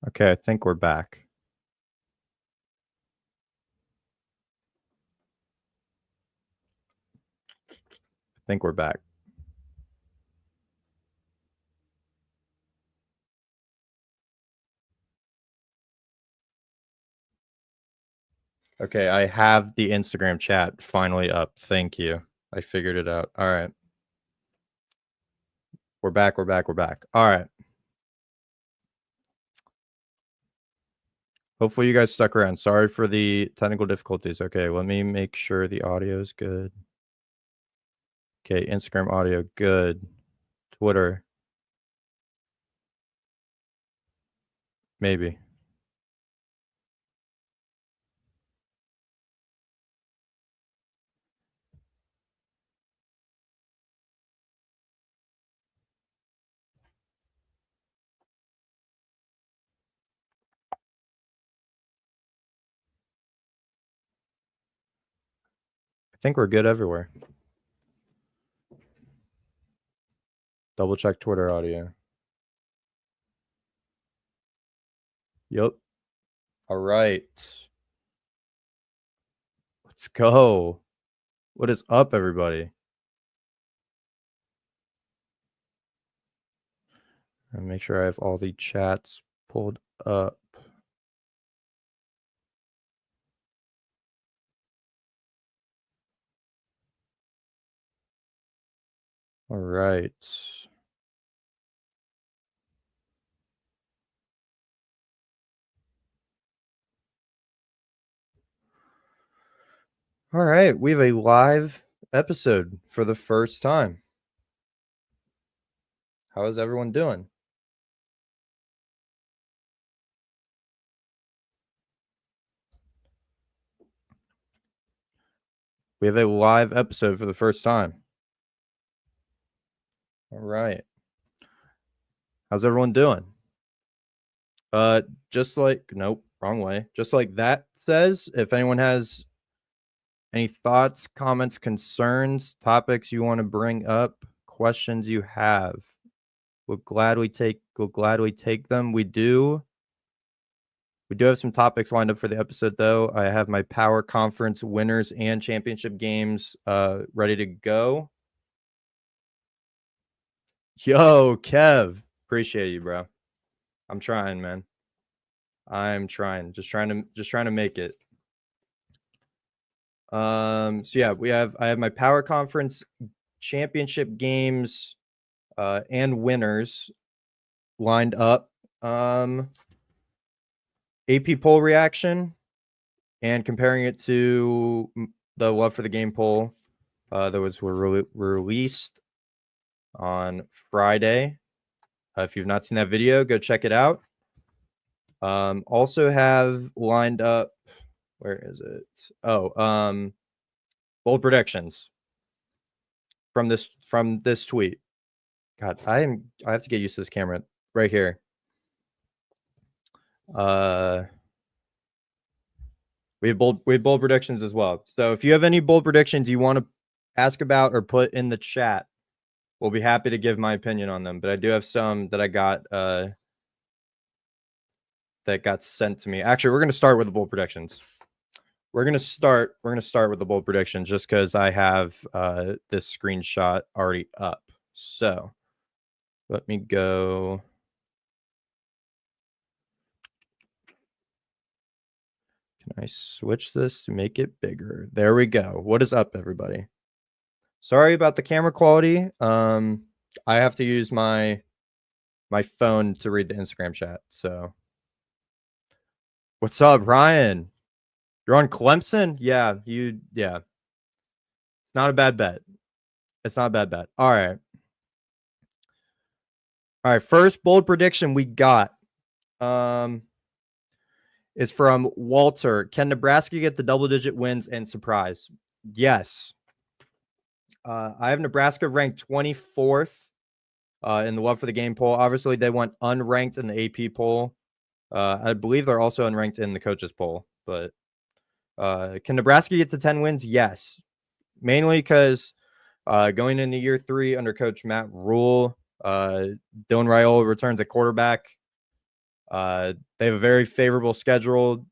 Okay, I think we're back. I think we're back. Okay, I have the Instagram chat finally up. Thank you. I figured it out. All right. We're back. All right. Hopefully you guys stuck around. Sorry for the technical difficulties. Okay, let me make sure the audio is good. Okay, Instagram audio good. Twitter. Maybe. I think we're good everywhere. Double check Twitter audio. Yep. All right. Let's go. What is up, everybody? And make sure I have all the chats pulled up. All right. All right. We have a live episode for the first time. How is everyone doing? We have a live episode for the first time. All right. How's everyone doing? Just like, nope, wrong way. Just like that says, if anyone has any thoughts, comments, concerns, topics you want to bring up, questions you have, we'll gladly take them. We do have some topics lined up for the episode, though. I have my Power Conference winners and championship games ready to go. Yo, Kev, appreciate you, bro. I'm trying, man. I'm trying. Just trying to make it. So yeah, I have my Power Conference championship games and winners lined up. AP poll reaction and comparing it to the Love for the Game poll that was released on Friday. If you've not seen that video, go check it out. Also have lined up, where is it? Oh, bold predictions from this tweet. God, I have to get used to this camera right here. We have bold predictions as well. So if you have any bold predictions you want to ask about or put in the chat, we'll be happy to give my opinion on them. But I do have some that I got that got sent to me. Actually, we're gonna start with the bold predictions. We're gonna start with the bold predictions just because I have this screenshot already up. So let me go. Can I switch this to make it bigger? There we go. What is up, everybody? Sorry about the camera quality. I have to use my phone to read the Instagram chat. So what's up, Ryan? You're on Clemson? Yeah. It's not a bad bet. All right. First bold prediction we got is from Walter. Can Nebraska get the double-digit wins and surprise? Yes. I have Nebraska ranked 24th in the Love for the Game poll. Obviously, they went unranked in the AP poll. I believe they're also unranked in the coaches poll. But can Nebraska get to 10 wins? Yes. Mainly because going into year 3 under Coach Matt Rule, Dylan Raiola returns at quarterback. They have a very favorable schedule.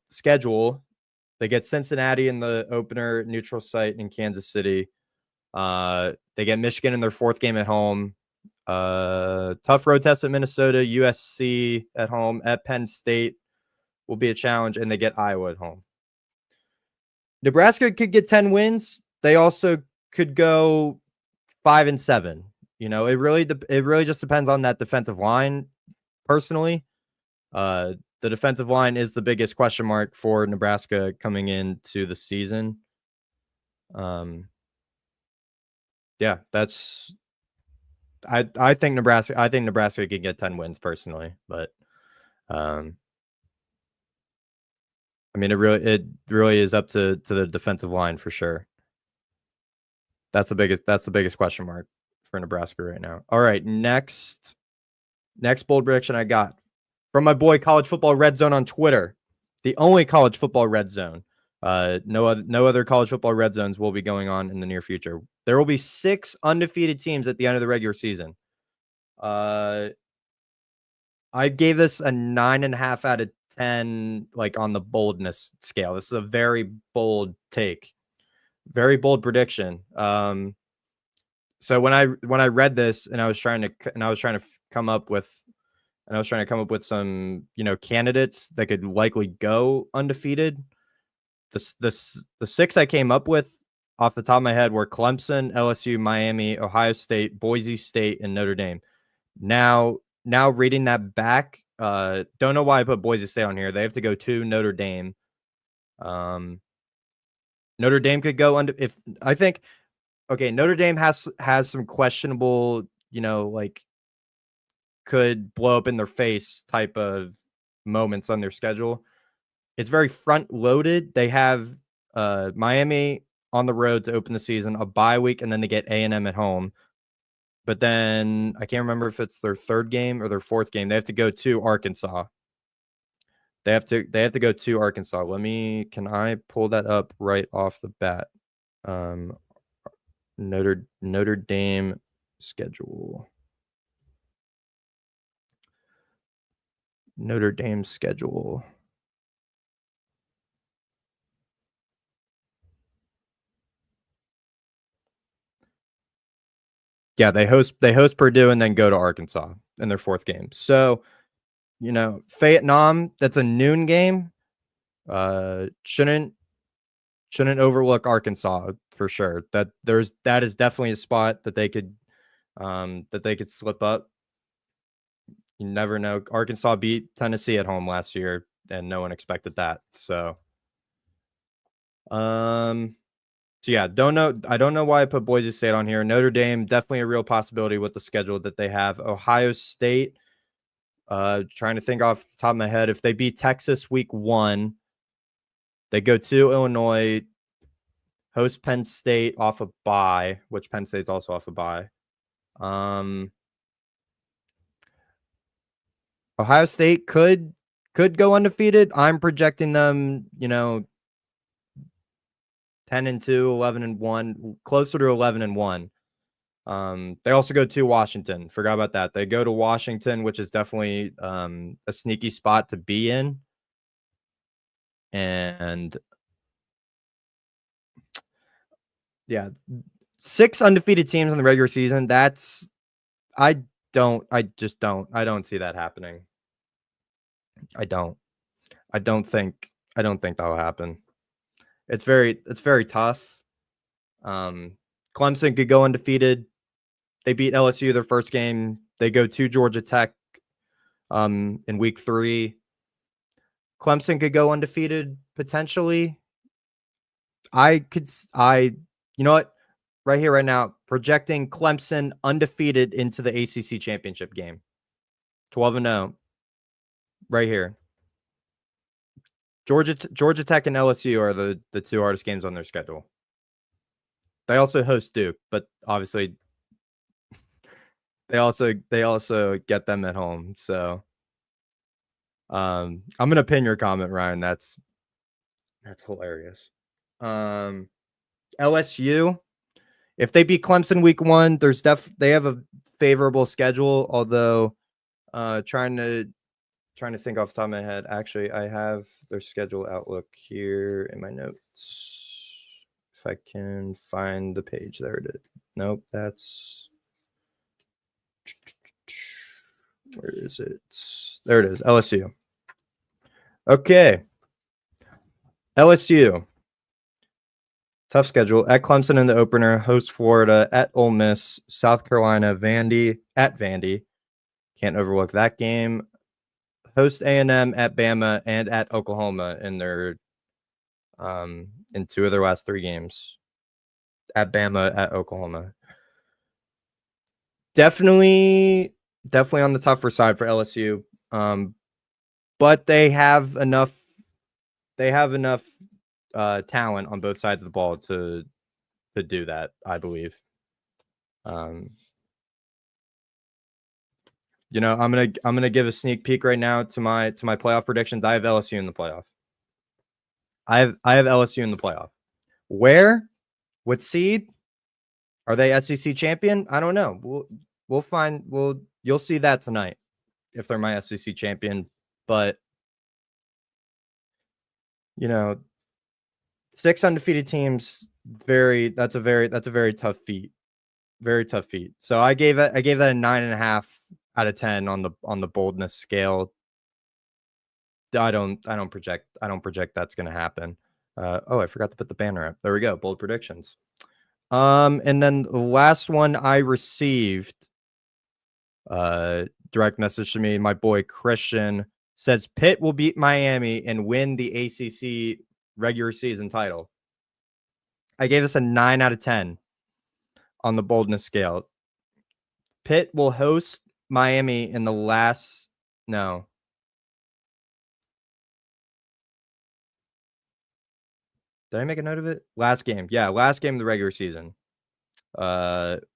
They get Cincinnati in the opener neutral site in Kansas City. They get Michigan in their fourth game at home. Tough road test at Minnesota, USC at home, at Penn State will be a challenge, and they get Iowa at home. Nebraska could get 10 wins. They also could go 5-7. You know, it really just depends on that defensive line. Personally, the defensive line is the biggest question mark for Nebraska coming into the season. Yeah, that's. I think Nebraska could get 10 wins personally, but I mean, it really is up to the defensive line for sure. That's the biggest question mark for Nebraska right now. All right, next bold prediction I got from my boy College Football Red Zone on Twitter, the only College Football Red Zone. No other College Football Red Zones will be going on in the near future. There will be 6 undefeated teams at the end of the regular season. I gave this a 9.5 out of 10, like on the boldness scale. This is a very bold take, very bold prediction. So when I read this and I was trying to come up with some, you know, candidates that could likely go undefeated. The 6 I came up with off the top of my head were Clemson, LSU, Miami, Ohio State, Boise State, and Notre Dame. Now reading that back, don't know why I put Boise State on here. They have to go to Notre Dame. Notre Dame could go under if I think. Okay, Notre Dame has some questionable, you know, like could blow up in their face type of moments on their schedule. It's very front loaded. They have Miami on the road to open the season, a bye week, and then they get A&M at home. But then I can't remember if it's their third game or their fourth game. They have to go to Arkansas. They have to go to Arkansas. Can I pull that up right off the bat? Notre Dame schedule. Notre Dame schedule. Yeah, they host Purdue and then go to Arkansas in their fourth game. So, you know, Fayette-Nam, that's a noon game. Shouldn't overlook Arkansas for sure. That is definitely a spot that they could slip up. You never know. Arkansas beat Tennessee at home last year, and no one expected that. So, yeah, I don't know why I put Boise State on here. Notre Dame, definitely a real possibility with the schedule that they have. Ohio State, trying to think off the top of my head. If they beat Texas week 1, they go to Illinois, host Penn State off a bye, which Penn State's also off a bye. Ohio State could go undefeated. I'm projecting them, you know, 10-2, 11-1, closer to 11-1. They also go to Washington. Forgot about that. They go to Washington, which is definitely a sneaky spot to be in. And yeah, 6 undefeated teams in the regular season. I don't see that happening. I don't think that'll happen. It's very tough. Clemson could go undefeated. They beat LSU their first game. They go to Georgia Tech in week 3. Clemson could go undefeated potentially. You know what? Right here, right now, projecting Clemson undefeated into the ACC championship game. 12-0. Right here. Georgia Tech and LSU are the 2 hardest games on their schedule. They also host Duke, but obviously they also get them at home. So I'm gonna pin your comment, Ryan. That's hilarious. LSU, if they beat Clemson week 1, they have a favorable schedule, although trying to Trying to think off the top of my head. Actually, I have their schedule outlook here in my notes. If I can find the page. There it is. Nope, that's... Where is it? There it is. LSU. Okay. LSU. Tough schedule. At Clemson in the opener, host Florida, at Ole Miss, South Carolina, Vandy, at Vandy. Can't overlook that game. Host A&M, at Bama, and at Oklahoma in their in 2 of their last 3 games. At Bama, at Oklahoma. Definitely on the tougher side for LSU. But they have enough talent on both sides of the ball to do that, I believe. You know, I'm gonna give a sneak peek right now to my playoff predictions. I have LSU in the playoff. I have LSU in the playoff. Where? What seed? Are they SEC champion? I don't know. We'll find. You'll see that tonight if they're my SEC champion. But you know, 6 undefeated teams. That's a very tough feat. Very tough feat. So I gave that a 9.5 out of 10 on the boldness scale. I don't project that's going to happen. I forgot to put the banner up. There we go. Bold predictions. And then the last one I received, direct message to me, my boy Christian says Pitt will beat Miami and win the ACC regular season title. I gave this a 9 out of 10 on the boldness scale. Pitt will host Miami in the last... No. Did I make a note of it? Last game. Yeah, last game of the regular season.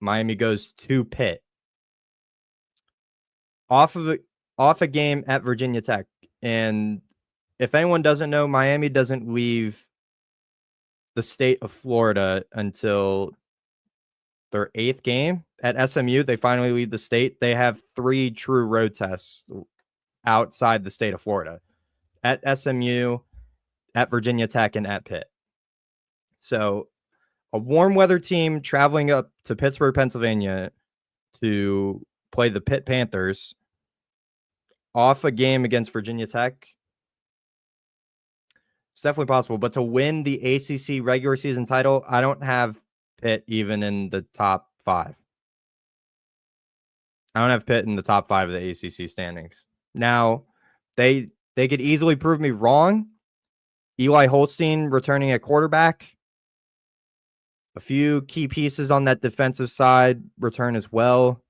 Miami goes to Pitt. Off a game at Virginia Tech. And if anyone doesn't know, Miami doesn't leave the state of Florida until their 8th game. At SMU, they finally leave the state. They have 3 true road tests outside the state of Florida. At SMU, at Virginia Tech, and at Pitt. So a warm weather team traveling up to Pittsburgh, Pennsylvania to play the Pitt Panthers off a game against Virginia Tech. It's definitely possible, but to win the ACC regular season title, I don't have Pitt even in the top 5. I don't have Pitt in the top 5 of the ACC standings. Now, they could easily prove me wrong. Eli Holstein returning at quarterback. A few key pieces on that defensive side return as well.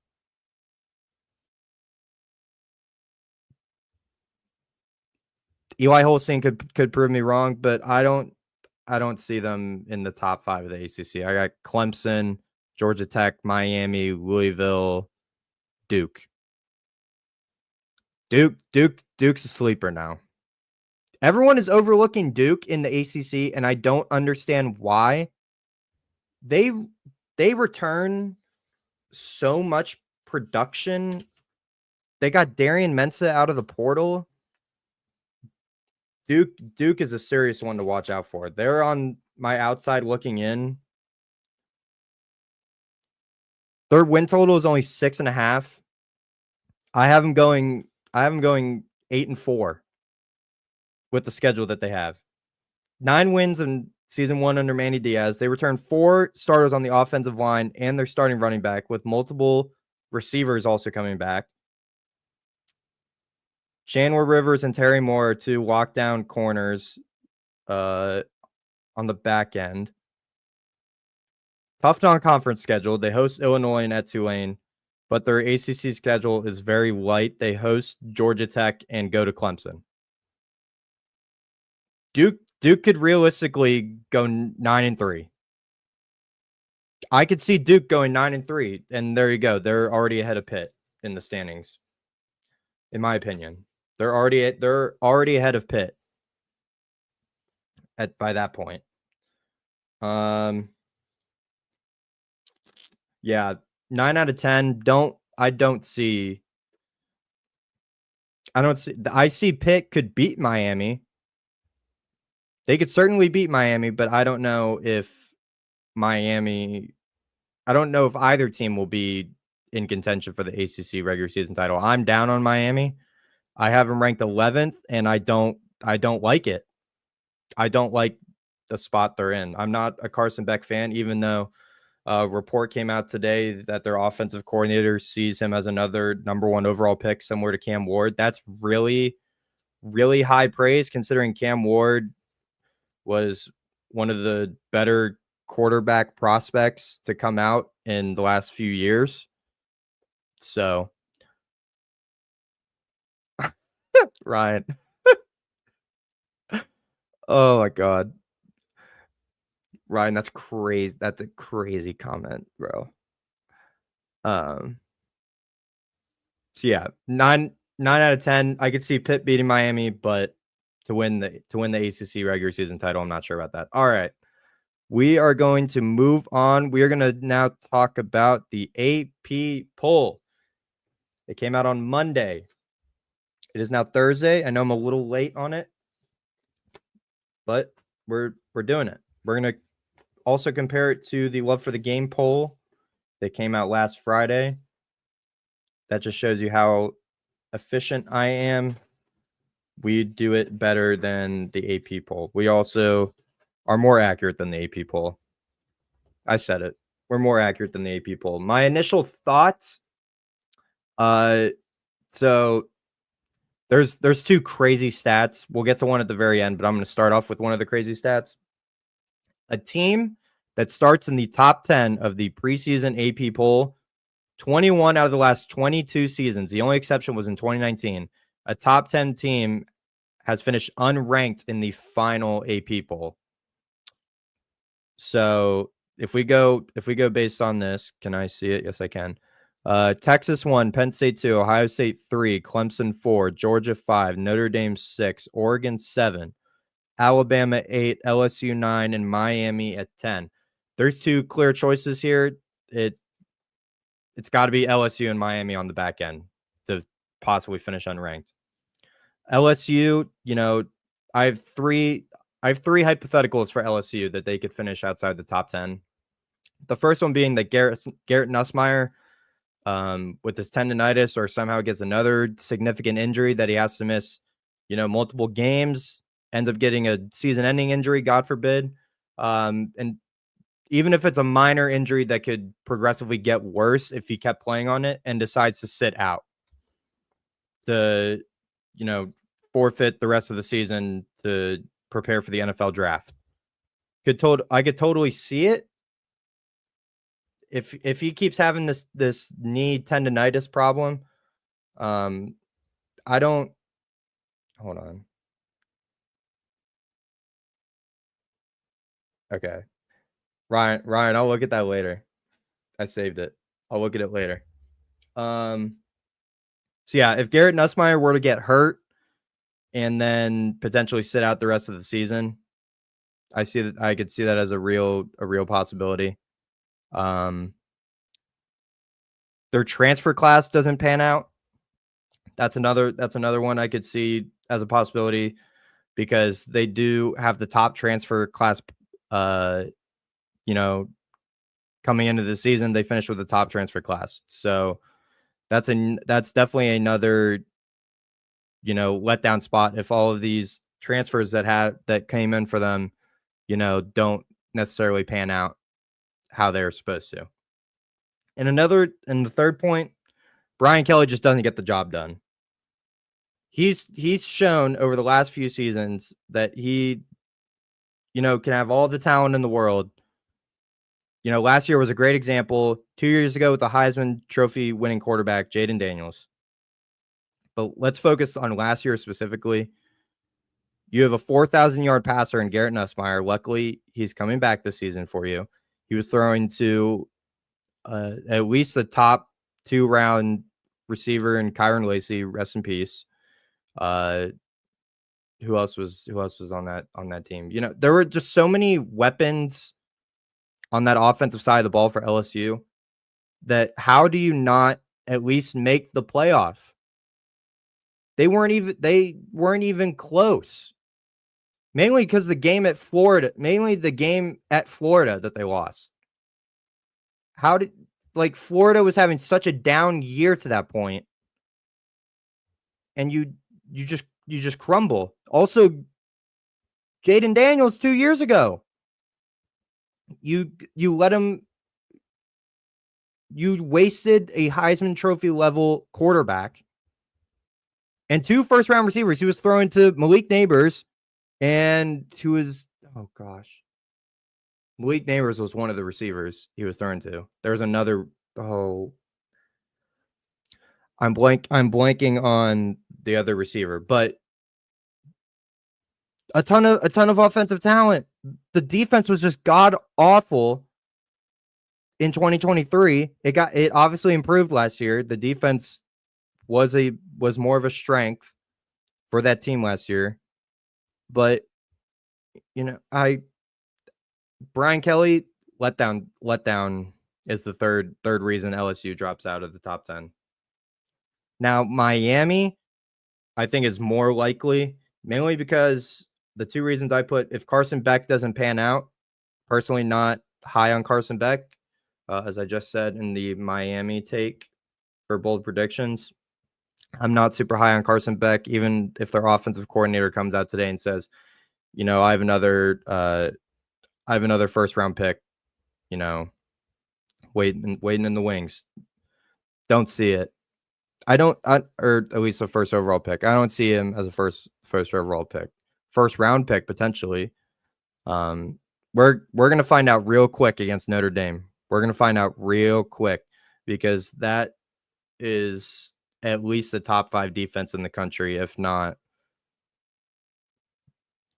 Eli Holstein could prove me wrong, but I don't see them in the top 5 of the ACC. I got Clemson, Georgia Tech, Miami, Louisville, Duke. Duke's a sleeper now. Everyone is overlooking Duke in the ACC, and I don't understand why. They return so much production. They got Darian Mensah out of the portal. Duke is a serious one to watch out for. They're on my outside looking in. Their win total is only 6.5. I have them going 8-4 with the schedule that they have. 9 wins in season 1 under Manny Diaz. They return 4 starters on the offensive line and their starting running back, with multiple receivers also coming back. Chandler Rivers and Terry Moore are 2 lockdown corners on the back end. Tough non-conference schedule. They host Illinois and at Tulane, but their ACC schedule is very light. They host Georgia Tech and go to Clemson. Duke could realistically go 9-3. I could see Duke going 9-3, and there you go. They're already ahead of Pitt in the standings, in my opinion. They're already ahead of Pitt by that point. Yeah, 9 out of 10. I don't see I see Pitt could beat Miami. They could certainly beat Miami, but I don't know if either team will be in contention for the ACC regular season title. I'm down on Miami. I have them ranked 11th, and I don't like it. I don't like the spot they're in. I'm not a Carson Beck fan, even though a report came out today that their offensive coordinator sees him as another number 1 overall pick, similar to Cam Ward. That's really, really high praise, considering Cam Ward was one of the better quarterback prospects to come out in the last few years. So, Ryan. Oh my God. Ryan, that's crazy. That's a crazy comment, bro. So yeah, 9 out of 10. I could see Pitt beating Miami, but to win the ACC regular season title, I'm not sure about that. All right. We are going to move on. We are going to now talk about the AP poll. It came out on Monday. It is now Thursday. I know I'm a little late on it, but we're doing it. We're going to also compare it to the Love for the Game poll that came out last Friday. That just shows you how efficient I am. We do it better than the AP poll. We also are more accurate than the AP poll. I said it. We're more accurate than the AP poll. My initial thoughts. So there's 2 crazy stats. We'll get to one at the very end, but I'm going to start off with one of the crazy stats. A team that starts in the top 10 of the preseason AP poll, 21 out of the last 22 seasons. The only exception was in 2019. A top 10 team has finished unranked in the final AP poll. So if we go based on this, can I see it? Yes, I can. Texas 1, Penn State 2, Ohio State 3, Clemson 4, Georgia 5, Notre Dame 6, Oregon 7, Alabama 8, LSU 9, and Miami at 10. There's 2 clear choices here. It's got to be LSU and Miami on the back end to possibly finish unranked. LSU, I have three hypotheticals for LSU that they could finish outside the top 10. The first one being that Garrett Nussmeier, with his tendonitis or somehow gets another significant injury that he has to miss, multiple games, ends up getting a season-ending injury, God forbid. And even if it's a minor injury that could progressively get worse if he kept playing on it and decides to sit out to, forfeit the rest of the season to prepare for the NFL draft. I could totally see it. If he keeps having this knee tendonitis problem, I don't. Hold on. Okay, Ryan, I'll look at that later. I saved it. I'll look at it later. So yeah, if Garrett Nussmeier were to get hurt and then potentially sit out the rest of the season, I could see that as a real possibility. Their transfer class doesn't pan out. That's another one I could see as a possibility because they do have the top transfer class. Coming into the season, they finished with the top transfer class. So that's definitely another, letdown spot if all of these transfers that came in for them, don't necessarily pan out how they're supposed to. And the third point, Brian Kelly just doesn't get the job done. He's shown over the last few seasons that he, can have all the talent in the world. Last year was a great example. 2 years ago with the Heisman Trophy winning quarterback, Jaden Daniels. But let's focus on last year specifically. You have a 4,000-yard passer in Garrett Nussmeier. Luckily, he's coming back this season for you. He was throwing to at least the top 2-round receiver in Kyron Lacey. Rest in peace. Who else was on that team? There were just so many weapons on that offensive side of the ball for LSU that how do you not at least make the playoff? They weren't even close. Mainly because the game at Florida that they lost. Florida was having such a down year to that point, and you just crumble. Also, Jaden Daniels 2 years ago, you let him. You wasted a Heisman Trophy level quarterback and 2 first-round receivers. He was throwing to Malik Neighbors, and Malik Neighbors was one of the receivers he was throwing to. There was another. I'm blanking on the other receiver, but a ton of offensive talent. The defense was just god awful in 2023. It obviously improved last year. The defense was more of a strength for that team last year. But Brian Kelly letdown is the third reason LSU drops out of the top 10. Now, Miami, I think, is more likely, mainly because the 2 reasons I put, if Carson Beck doesn't pan out, personally not high on Carson Beck, as I just said in the Miami take for bold predictions. I'm not super high on Carson Beck, even if their offensive coordinator comes out today and says, I have another first round pick, waiting in the wings. Don't see it. Or at least a first overall pick. I don't see him as a first overall pick. First round pick potentially. We're gonna find out real quick against Notre Dame. We're gonna find out real quick because that is at least the top 5 defense in the country, if not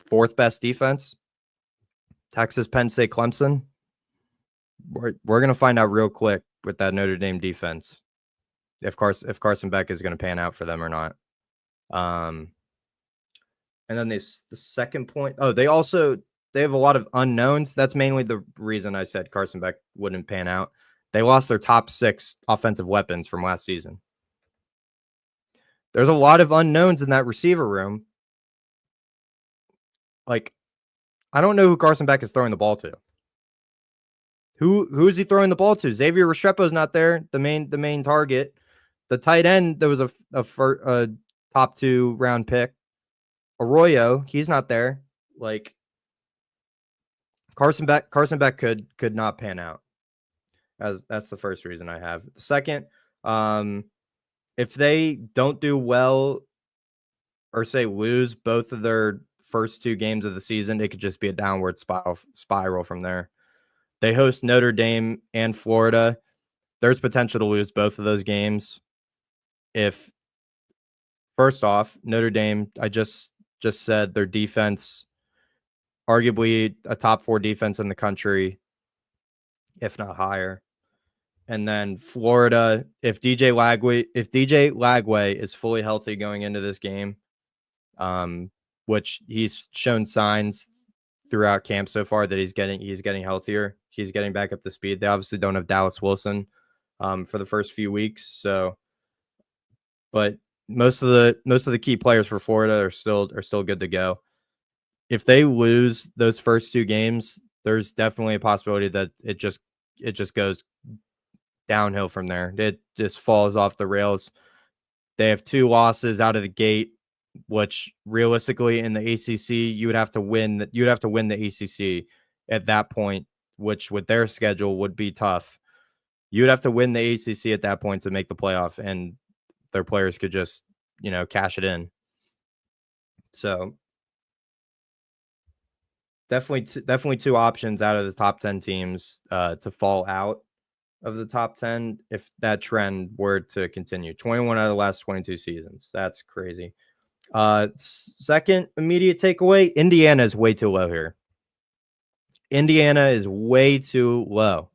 4th best defense. Texas, Penn State, Clemson. We're gonna find out real quick with that Notre Dame defense if Carson Beck is gonna pan out for them or not. And then the second point. Oh, they have a lot of unknowns. That's mainly the reason I said Carson Beck wouldn't pan out. They lost their top 6 offensive weapons from last season. There's a lot of unknowns in that receiver room. I don't know who Carson Beck is throwing the ball to. Who is he throwing the ball to? Xavier Restrepo's not there, the main target. The tight end, there was a top 2 round pick. Arroyo, he's not there. Carson Beck could not pan out. That's the first reason I have. The second, if they don't do well or say lose both of their first 2 games of the season, it could just be a downward spiral from there. They host Notre Dame and Florida. There's potential to lose both of those games. If first off, Notre Dame, I just said their defense, arguably a top 4 defense in the country, if not higher. And then Florida, if DJ Lagway is fully healthy going into this game, which he's shown signs throughout camp so far that he's getting healthier. He's getting back up to speed. They obviously don't have Dallas Wilson for the first few weeks. But most of the key players for Florida are still good to go. If they lose those first 2 games, there's definitely a possibility that it just goes downhill from there. It just falls off the rails. They have 2 losses out of the gate, which realistically in the ACC you would have to win. You'd have to win the ACC at that point, which with their schedule would be tough. You'd have to win the ACC at that point to make the playoff, and their players could just cash it in. So definitely 2 options out of the top 10 teams to fall out of the top 10 if that trend were to continue. 21 out of the last 22 seasons. That's crazy. Second immediate takeaway, Indiana is way too low here. Indiana is way too low.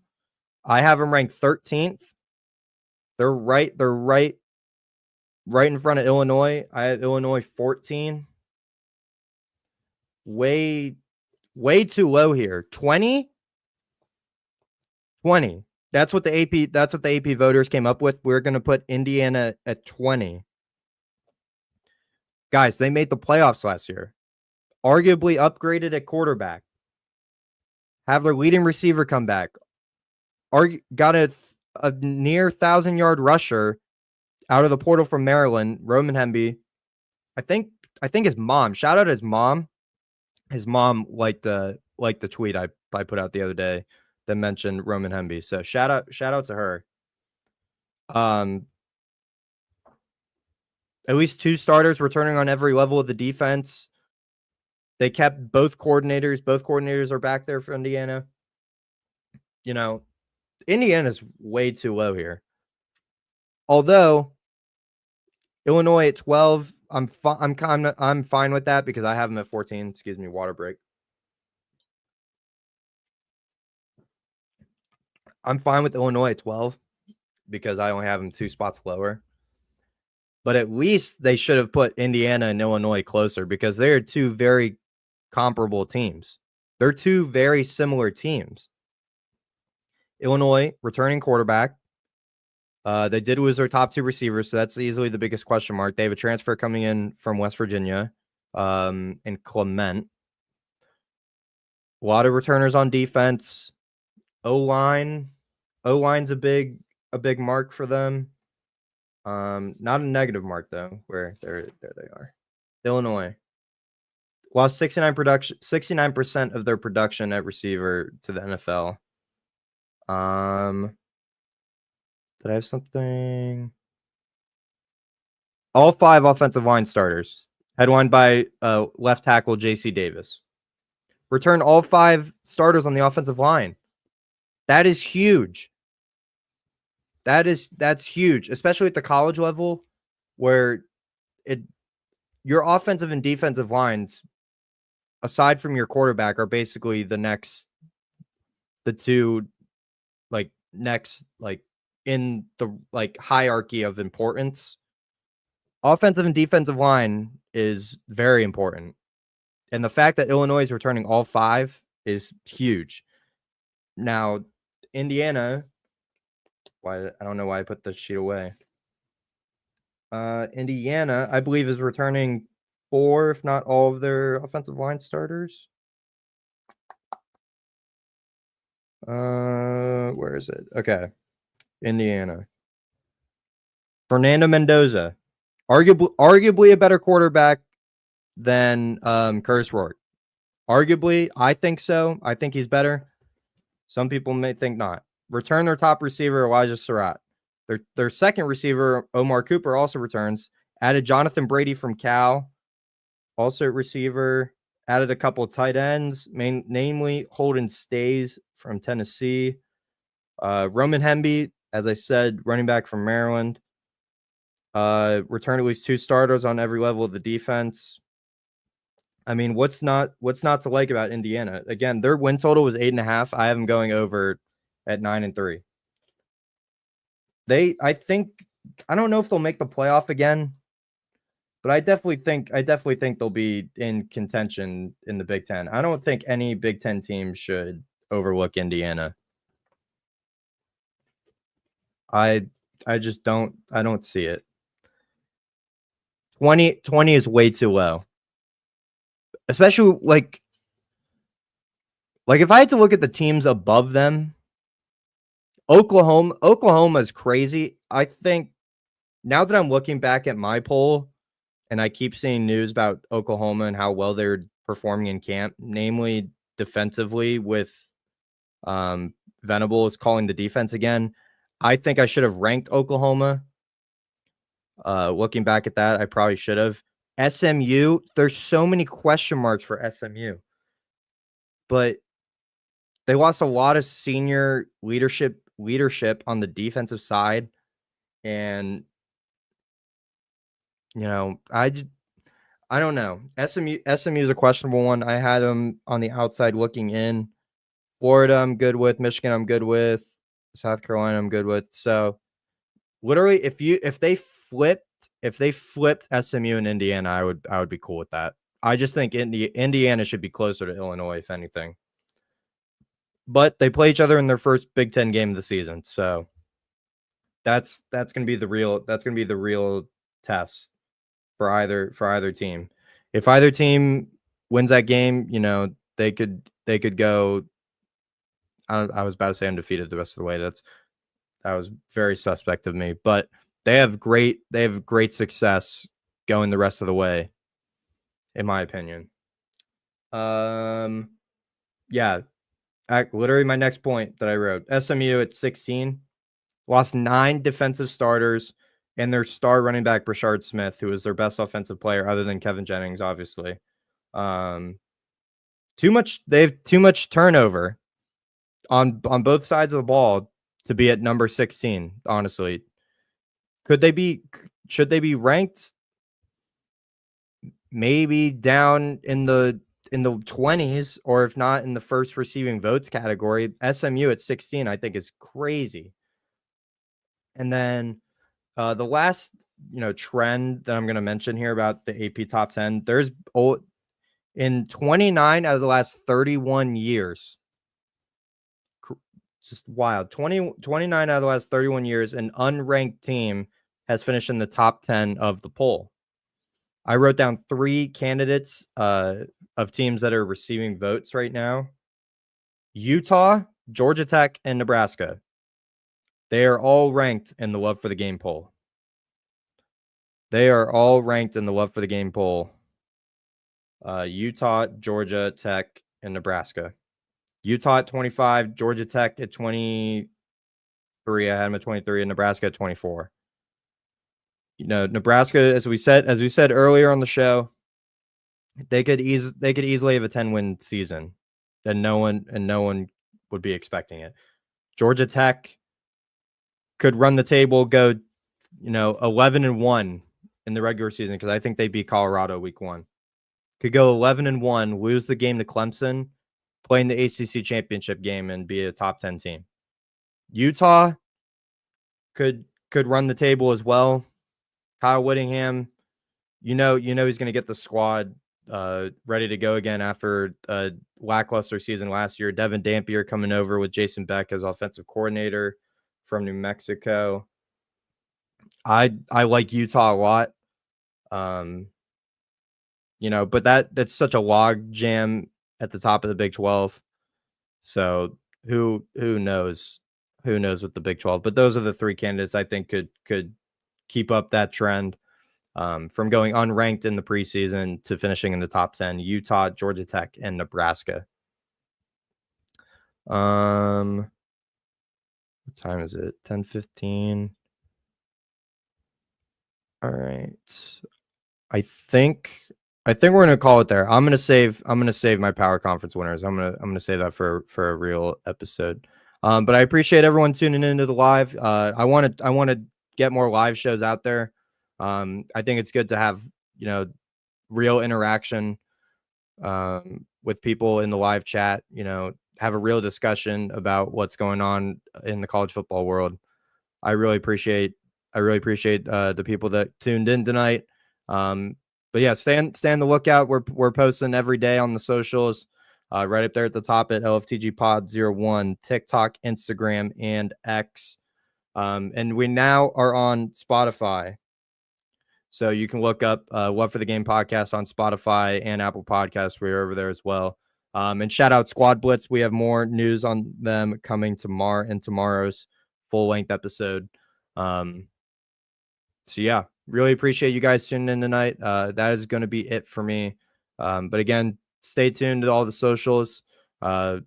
I have them ranked 13th. They're right in front of Illinois. I have Illinois 14. Way too low here. 20. That's what the AP voters came up with. We're going to put Indiana at 20. Guys, they made the playoffs last year. Arguably upgraded at quarterback. Have their leading receiver come back. Got a near 1,000-yard rusher out of the portal from Maryland, Roman Hemby. I think his mom. Shout out his mom. His mom liked the tweet I put out the other day that mentioned Roman Hemby. So shout out to her. At least 2 starters returning on every level of the defense. They kept both coordinators. Both coordinators are back there for Indiana. You know, Indiana's way too low here. Although Illinois at 12, I'm fine with that because I have them at 14. Excuse me, water break. I'm fine with Illinois at 12 because I only have them 2 spots lower. But at least they should have put Indiana and Illinois closer because they are 2 very comparable teams. They're 2 very similar teams. Illinois, returning quarterback. They did lose their top 2 receivers, so that's easily the biggest question mark. They have a transfer coming in from West Virginia, and Clement. A lot of returners on defense. O-line's a big mark for them. Not a negative mark though. Where there they are. Illinois lost 69% of their production at receiver to the NFL. Did I have something? All 5 offensive line starters, headlined by left tackle J.C. Davis. Return all 5 starters on the offensive line. That is huge. That's huge, especially at the college level, where your offensive and defensive lines, aside from your quarterback, are basically the 2 in the hierarchy of importance. Offensive and defensive line is very important. And the fact that Illinois is returning all 5 is huge. Now, Indiana, I don't know why I put the sheet away. Indiana, I believe, is returning 4, if not all, of their offensive line starters. Where is it? Okay. Indiana. Fernando Mendoza, arguably a better quarterback than Curtis Rourke. Arguably, I think so. I think he's better. Some people may think not. Return their top receiver, Elijah Surratt. Their second receiver, Omar Cooper, also returns. Added Jonathan Brady from Cal, also at receiver. Added a couple of tight ends, namely Holden Stays from Tennessee. Roman Hemby, as I said, running back from Maryland. Returned at least 2 starters on every level of the defense. I mean, what's not to like about Indiana? Again, their win total was 8.5. I have them going over at 9-3. I don't know if they'll make the playoff again, but I definitely think they'll be in contention in the Big Ten. I don't think any Big Ten team should overlook Indiana. I just don't see it. 20 is way too low. Especially like if I had to look at the teams above them, Oklahoma is crazy. I think now that I'm looking back at my poll and I keep seeing news about Oklahoma and how well they're performing in camp, namely defensively with Venables calling the defense again, I think I should have ranked Oklahoma. Looking back at that, I probably should have. SMU, there's so many question marks for SMU, but they lost a lot of senior leadership on the defensive side, and I don't know. SMU is a questionable one. I had them on the outside looking in. Florida, I'm good with. Michigan, I'm good with. South Carolina, I'm good with. So literally, if they flipped SMU and Indiana, I would be cool with that. I just think Indiana should be closer to Illinois, if anything. But they play each other in their first Big Ten game of the season, so that's gonna be the real test for either team. If either team wins that game, they could go. I was about to say undefeated the rest of the way. That was very suspect of me, but they have great success going the rest of the way, in my opinion. Yeah, literally my next point that I wrote: SMU at 16 lost 9 defensive starters and their star running back Brashard Smith, who was their best offensive player other than Kevin Jennings, obviously. They have too much turnover on both sides of the ball to be at number 16, honestly. Should they be ranked maybe down in the 20s, or if not in the first receiving votes category? SMU at 16, I think, is crazy. And then the last, trend that I'm going to mention here about the AP top 10, there's in 29 out of the last 31 years, just wild. 29 out of the last 31 years, an unranked team has finished in the top 10 of the poll. I wrote down 3 candidates of teams that are receiving votes right now: Utah, Georgia Tech, and Nebraska. They are all ranked in the Love for the Game poll. Utah, Georgia Tech, and Nebraska. Utah at 25, Georgia Tech at 23. I had them at 23, and Nebraska at 24. Nebraska, as we said earlier on the show, they could easily have a 10-win season, and no one would be expecting it. Georgia Tech could run the table, go 11-1 in the regular season, because I think they beat Colorado week 1. Could go 11-1, lose the game to Clemson, play in the ACC championship game, and be a top 10 team. Utah could run the table as well. Kyle Whittingham, he's going to get the squad ready to go again after a lackluster season last year. Devin Dampier coming over with Jason Beck as offensive coordinator from New Mexico. I like Utah a lot. But that's such a log jam at the top of the Big 12. So who knows with the Big 12? But those are the 3 candidates I think could keep up that trend, from going unranked in the preseason to finishing in the top 10: Utah, Georgia Tech, and Nebraska. What time is it? 10:15. All right. I think we're gonna call it there. I'm gonna save my power conference winners. I'm gonna save that for a real episode. But I appreciate everyone tuning into the live. I want to get more live shows out there. I think it's good to have real interaction with people in the live chat. Have a real discussion about what's going on in the college football world. I really appreciate the people that tuned in tonight. But yeah, stay on the lookout. We're posting every day on the socials, right up there at the top at LFTG Pod 01, TikTok, Instagram, and X. And we now are on Spotify. So you can look up Love for the Game podcast on Spotify and Apple Podcasts. We're over there as well. And shout out Squad Blitz. We have more news on them coming tomorrow in tomorrow's full-length episode. So yeah, really appreciate you guys tuning in tonight. That is going to be it for me. But again, stay tuned to all the socials. Plan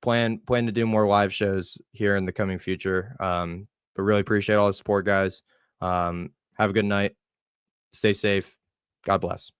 to do more live shows here in the coming future. But really appreciate all the support, guys. Have a good night. Stay safe. God bless.